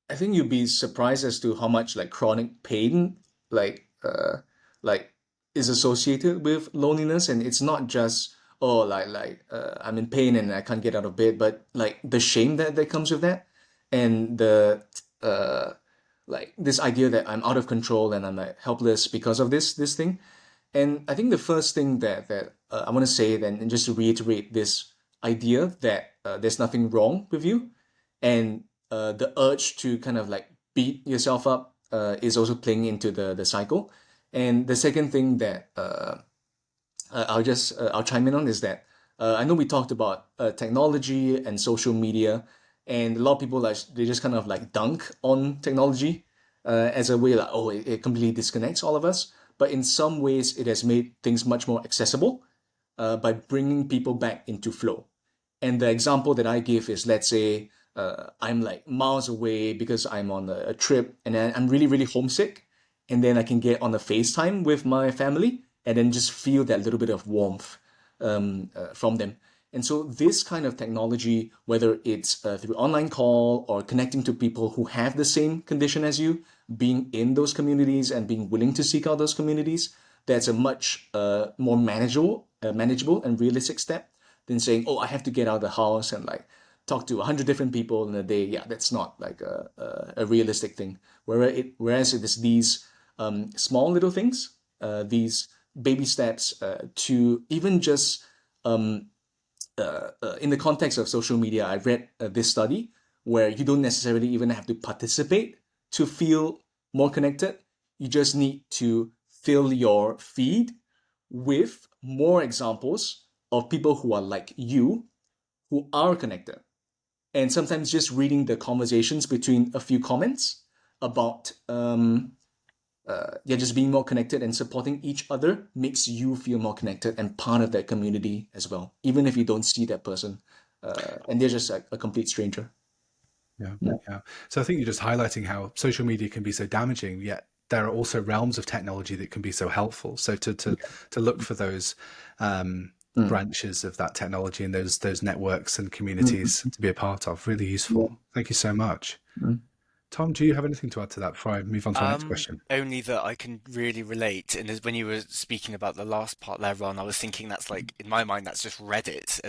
I think you'd be surprised as to how much like chronic pain like uh like is associated with loneliness, and it's not just oh I'm in pain and I can't get out of bed, but like the shame that comes with that, and the uh like this idea that I'm out of control and I'm like helpless because of this thing. And I think the first thing that I want to say then, and just to reiterate this idea that there's nothing wrong with you, and the urge to kind of like beat yourself up is also playing into the cycle. And the second thing that I'll chime in on is that I know we talked about technology and social media, and a lot of people like they just kind of like dunk on technology as a way like oh it completely disconnects all of us. But in some ways, it has made things much more accessible by bringing people back into flow. And the example that I give is, let's say I'm like miles away because I'm on a trip and then I'm really, really homesick. And then I can get on a FaceTime with my family and then just feel that little bit of warmth from them. And so this kind of technology, whether it's through online call or connecting to people who have the same condition as you, being in those communities and being willing to seek out those communities, that's a much more manageable and realistic step than saying, oh, I have to get out of the house and like talk to 100 different people in a day. Yeah, that's not like a realistic thing. Whereas it is these small little things, these baby steps to even just in the context of social media, I read this study where you don't necessarily even have to participate to feel more connected. You just need to fill your feed with more examples of people who are like you, who are connected. And sometimes just reading the conversations between a few comments about just being more connected and supporting each other makes you feel more connected and part of that community as well, even if you don't see that person and they're just a complete stranger. Yeah. So I think you're just highlighting how social media can be so damaging, yet there are also realms of technology that can be so helpful. So to look for those branches of that technology and those networks and communities to be a part of, really useful. Thank you so much. Tom, do you have anything to add to that before I move on to our next question? Only that I can really relate. And when you were speaking about the last part there, Ron, I was thinking that's like, in my mind, that's just Reddit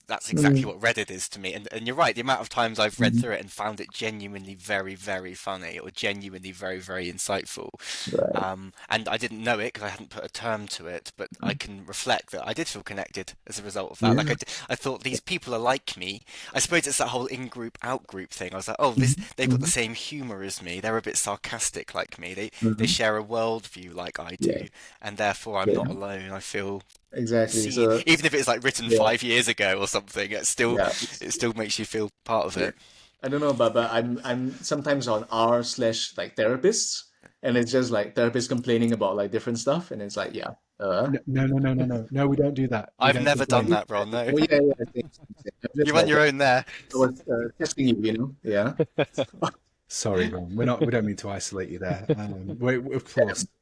that's exactly what Reddit is to me. And you're right, the amount of times I've read through it and found it genuinely very, very funny or genuinely very, very insightful. Right. And I didn't know it because I hadn't put a term to it, but I can reflect that I did feel connected as a result of that. Yeah. Like I thought these people are like me. I suppose it's that whole in-group, out-group thing. I was like, oh, they've got the same humor as me. They're a bit sarcastic like me. They share a worldview like I do, Yeah. and therefore I'm not alone. I feel Exactly. seen, So even if it's like written yeah, 5 years ago or something. yeah, It still makes you feel part of yeah. it. I don't know, but I'm sometimes on r slash like therapists, and it's just like therapists complaining about like different stuff, and it's like yeah, No, we don't do that. We I've don't never complain. done that, Ron. No, oh yeah, yeah, same. I'm just you're on like your own there. I was testing you, you know, yeah. Sorry, Ron. We don't mean to isolate you there.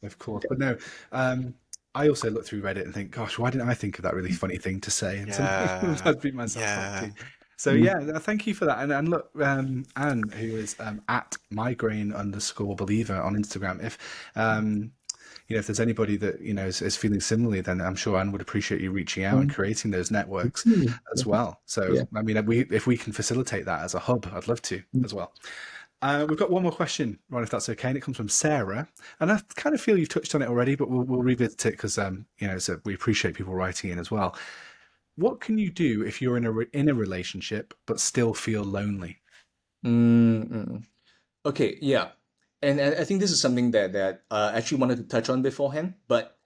Of course. But no, I also look through Reddit and think, gosh, why didn't I think of that really funny thing to say? And sometimes Yeah, I'd beat myself up yeah. too. So yeah, thank you for that. And look, Anne, who is at migraine_believer on Instagram, if if there's anybody that is feeling similarly, then I'm sure Anne would appreciate you reaching out and creating those networks as well. So Yeah. I mean, if we can facilitate that as a hub, I'd love to as well. We've got one more question, Ron, if that's okay, and it comes from Sarah. And I kind of feel you've touched on it already, but we'll revisit it because so we appreciate people writing in as well. What can you do if you're in a relationship but still feel lonely? Mm-mm. Okay, yeah, and I think this is something that I actually wanted to touch on beforehand, but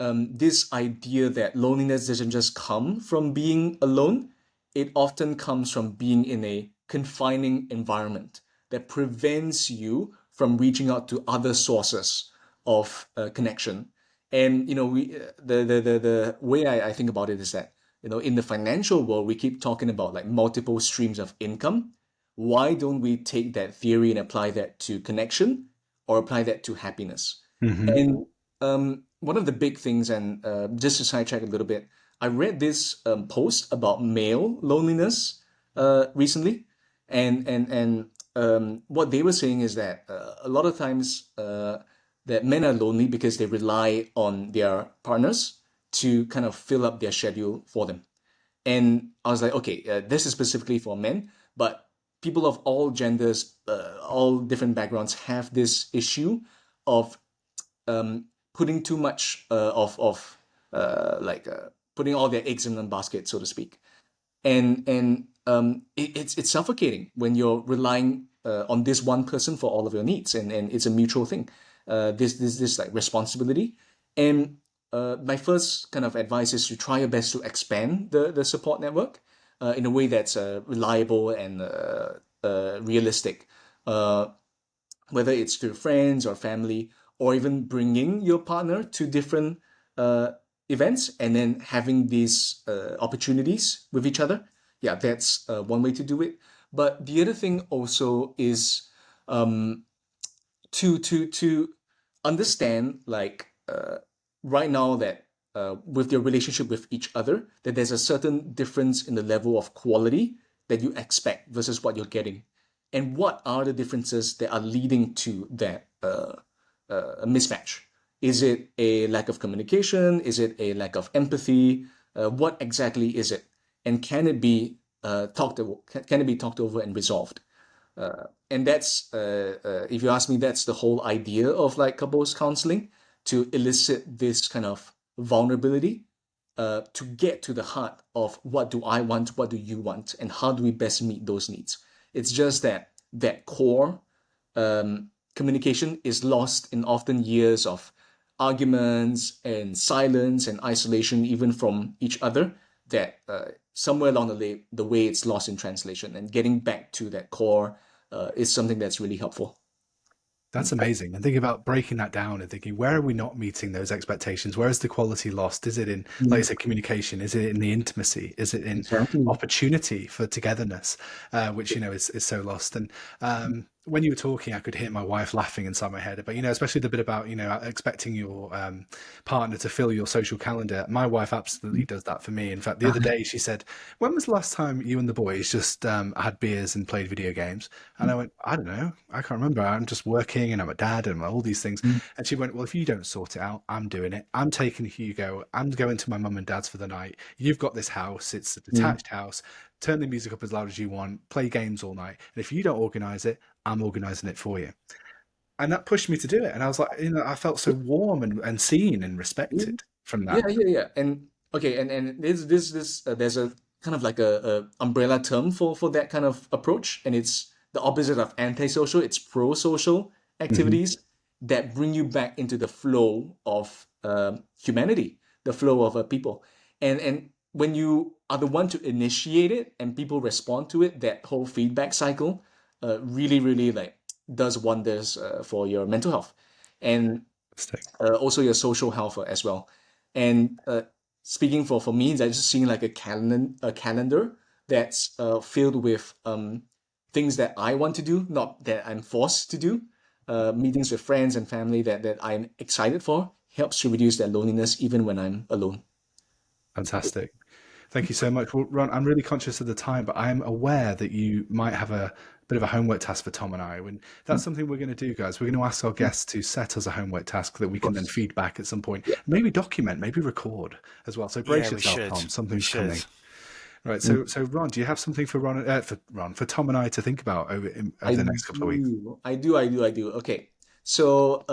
this idea that loneliness doesn't just come from being alone, it often comes from being in a confining environment that prevents you from reaching out to other sources of connection. And the way I think about it is that in the financial world we keep talking about like multiple streams of income. Why don't we take that theory and apply that to connection or apply that to happiness? Mm-hmm. And one of the big things, and just to sidetrack a little bit, I read this post about male loneliness recently, and what they were saying is that a lot of times that men are lonely because they rely on their partners to kind of fill up their schedule for them. And I was like, okay, this is specifically for men, but people of all genders, all different backgrounds have this issue of putting too much putting all their eggs in one basket, so to speak. And it's suffocating when you're relying on this one person for all of your needs, and it's a mutual thing. This like responsibility, and my first kind of advice is to try your best to expand the support network in a way that's reliable and realistic. Whether it's to friends or family, or even bringing your partner to different uh, events and then having these opportunities with each other. Yeah, that's one way to do it. But the other thing also is to understand like right now that with your relationship with each other, that there's a certain difference in the level of quality that you expect versus what you're getting. And what are the differences that are leading to that mismatch? Is it a lack of communication? Is it a lack of empathy? What exactly is it? And can it be talked over, can it be talked over and resolved? And that's, if you ask me, that's the whole idea of like couples counseling, to elicit this kind of vulnerability, to get to the heart of what do I want, what do you want, and how do we best meet those needs. It's just that that core communication is lost in often years of arguments and silence and isolation, even from each other, that somewhere along the way it's lost in translation. And getting back to that core is something that's really helpful. That's amazing. And thinking about breaking that down and thinking, where are we not meeting those expectations? Where is the quality lost? Is it in, like you said, communication? Is it in the intimacy? Is it in opportunity for togetherness, which, is so lost? And when you were talking, I could hear my wife laughing inside my head. But, especially the bit about, expecting your partner to fill your social calendar. My wife absolutely does that for me. In fact, the other day she said, when was the last time you and the boys just had beers and played video games? And I went, I don't know. I can't remember. I'm just working and I'm a dad and all these things. And she went, well, if you don't sort it out, I'm doing it. I'm taking Hugo. I'm going to my mum and dad's for the night. You've got this house. It's a detached house. Turn the music up as loud as you want. Play games all night. And if you don't organise it, I'm organising it for you. And that pushed me to do it. And I was like, I felt so warm and seen and respected from that. Yeah. And okay, and there's a kind of like a umbrella term for that kind of approach, and it's the opposite of antisocial. It's pro-social activities that bring you back into the flow of humanity, the flow of people. And when you are the one to initiate it and people respond to it, that whole feedback cycle really, really like does wonders for your mental health and also your social health as well. And speaking for me, that's just seeing like a calendar that's filled with things that I want to do, not that I'm forced to do. Meetings with friends and family that I'm excited for helps to reduce that loneliness even when I'm alone. Fantastic. Thank you so much. Well, Ron, I'm really conscious of the time, but I'm aware that you might have a bit of a homework task for Tom and I. And that's something we're going to do, guys. We're going to ask our guests to set us a homework task that we can then feed back at some point. Maybe document, maybe record as well. So brace yourself, Tom. Something's coming. Right. So Ron, do you have something for for Tom and I to think about over the next couple of weeks? I do. Okay. So,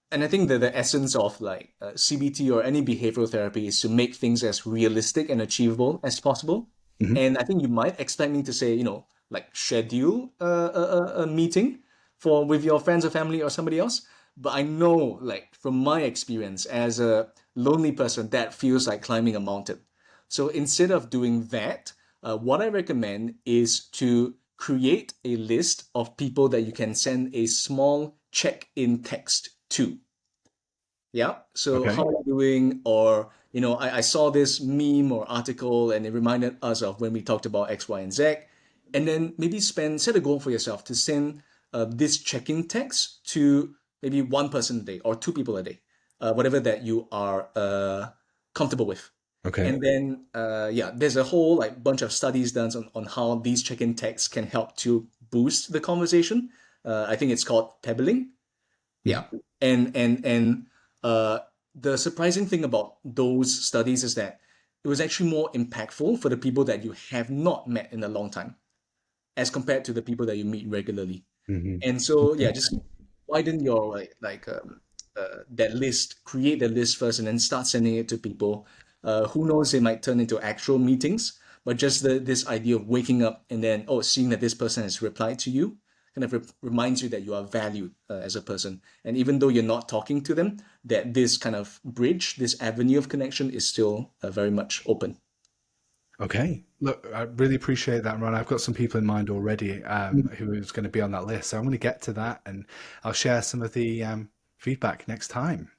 and I think that the essence of like CBT or any behavioral therapy is to make things as realistic and achievable as possible. And I think you might expect me to say, like schedule a meeting with your friends or family or somebody else. But I know, like from my experience as a lonely person, that feels like climbing a mountain. So instead of doing that, what I recommend is to create a list of people that you can send a small check-in text to. Yeah. So Okay. how are you doing? Or, I saw this meme or article and it reminded us of when we talked about X, Y, and Z. And then maybe set a goal for yourself to send this check-in text to maybe one person a day or two people a day, whatever that you are comfortable with. Okay. And then, there's a whole like bunch of studies done on how these check-in texts can help to boost the conversation. I think it's called pebbling. Yeah. And the surprising thing about those studies is that it was actually more impactful for the people that you have not met in a long time as compared to the people that you meet regularly. And so, just widen your that list, create the list first, and then start sending it to people. Who knows, they might turn into actual meetings, but just this idea of waking up and then, seeing that this person has replied to you kind of reminds you that you are valued as a person. And even though you're not talking to them, that this kind of bridge, this avenue of connection is still very much open. Okay. Look, I really appreciate that, Ron. I've got some people in mind already who is going to be on that list. So I'm going to get to that and I'll share some of the feedback next time.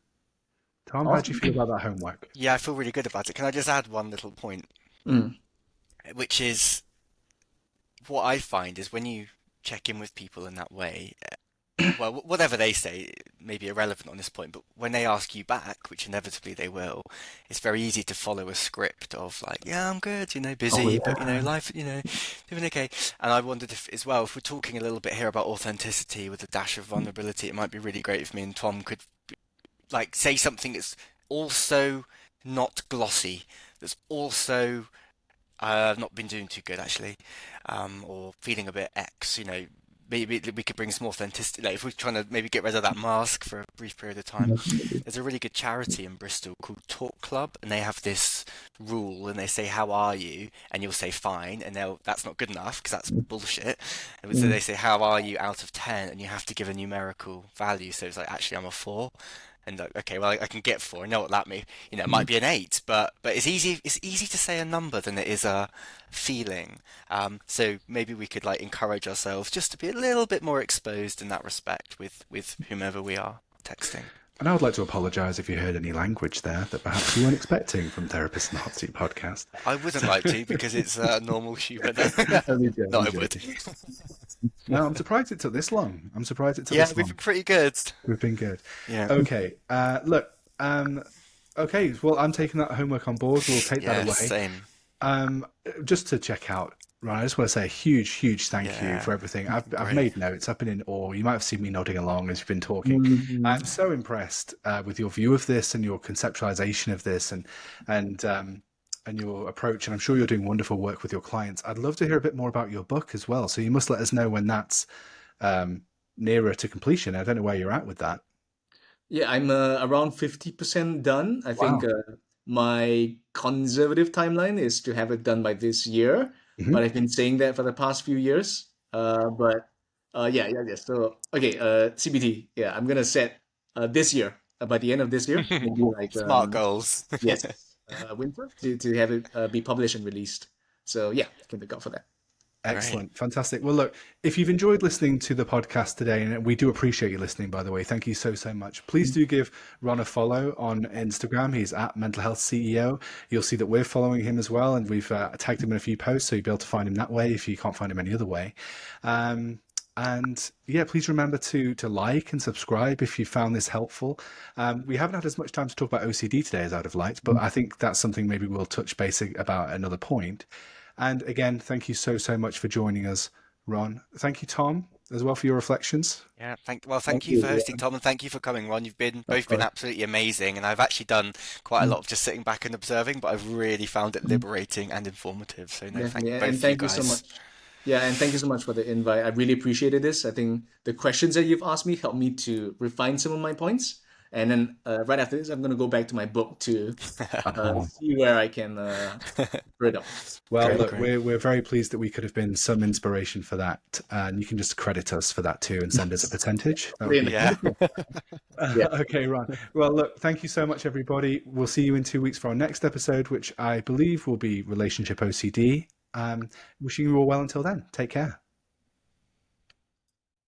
Tom, how do you feel about that homework? Yeah, I feel really good about it. Can I just add one little point? Which is what I find is when you check in with people in that way, well, whatever they say, maybe irrelevant on this point, but when they ask you back, which inevitably they will, it's very easy to follow a script of like, yeah, I'm good, busy, but life, doing okay. And I wondered if, as well, if we're talking a little bit here about authenticity with a dash of vulnerability, it might be really great if me and Tom could like say something that's also not glossy, that's also I've not been doing too good actually, or feeling a bit X. Maybe we could bring some authenticity. Like if we're trying to maybe get rid of that mask for a brief period of time. There's a really good charity in Bristol called Talk Club, and they have this rule, and they say, "How are you?" and you'll say "fine," and that's not good enough because that's bullshit. And so they say, "How are you?" out of 10, and you have to give a numerical value. So it's like, actually, I'm a 4. And like, okay, well, I can get 4. I know what that means. It might be an 8, but it's easy. It's easy to say a number than it is a feeling. So maybe we could like encourage ourselves just to be a little bit more exposed in that respect with whomever we are texting. And I would like to apologise if you heard any language there that perhaps you weren't expecting from Therapists in the Hot Seat podcast. I wouldn't like to because it's normal humour. No, I would. No, I'm surprised it took this long. This long. Yeah, we've been pretty good. We've been good. Yeah. Okay. Look. Okay. Well, I'm taking that homework on board. We'll take that away. Same. Just to check out, Ron, I just want to say a huge thank you for everything. I've made notes. I've been in awe. You might have seen me nodding along as you've been talking. I'm so impressed with your view of this and your conceptualization of this and your approach. And I'm sure you're doing wonderful work with your clients. I'd love to hear a bit more about your book as well. So you must let us know when that's nearer to completion. I don't know where you're at with that. Yeah, I'm around 50% done. I think my conservative timeline is to have it done by this year, but I've been saying that for the past few years. Yeah. So, okay, CBT. Yeah, I'm gonna set this year, by the end of this year, maybe like Smart goals. yes, winter to have it be published and released. So yeah, can look out for that. Excellent. Fantastic. Well, look, if you've enjoyed listening to the podcast today, and we do appreciate you listening, by the way, thank you so much. Please do give Ron a follow on Instagram. He's at Mental Health CEO. You'll see that we're following him as well, and we've tagged him in a few posts, so you'll be able to find him that way if you can't find him any other way. And yeah, please remember to like and subscribe if you found this helpful. We haven't had as much time to talk about OCD today as I'd have liked, but I think that's something maybe we'll touch base about another point. And again, thank you so much for joining us, Ron. Thank you, Tom, as well, for your reflections. Yeah, thank you for hosting, Tom, and thank you for coming, Ron. You've both been absolutely amazing, and I've actually done quite a lot of just sitting back and observing, but I've really found it liberating and informative. So thank you both thank you guys. You so much. Yeah, and thank you so much for the invite. I really appreciated this. I think the questions that you've asked me helped me to refine some of my points. And then right after this, I'm going to go back to my book to see where I can read up. Well, look, we're very pleased that we could have been some inspiration for that. And you can just credit us for that too and send us a percentage. Yeah. Okay, Ron. Well, look, thank you so much, everybody. We'll see you in 2 weeks for our next episode, which I believe will be Relationship OCD. Wishing you all well until then. Take care.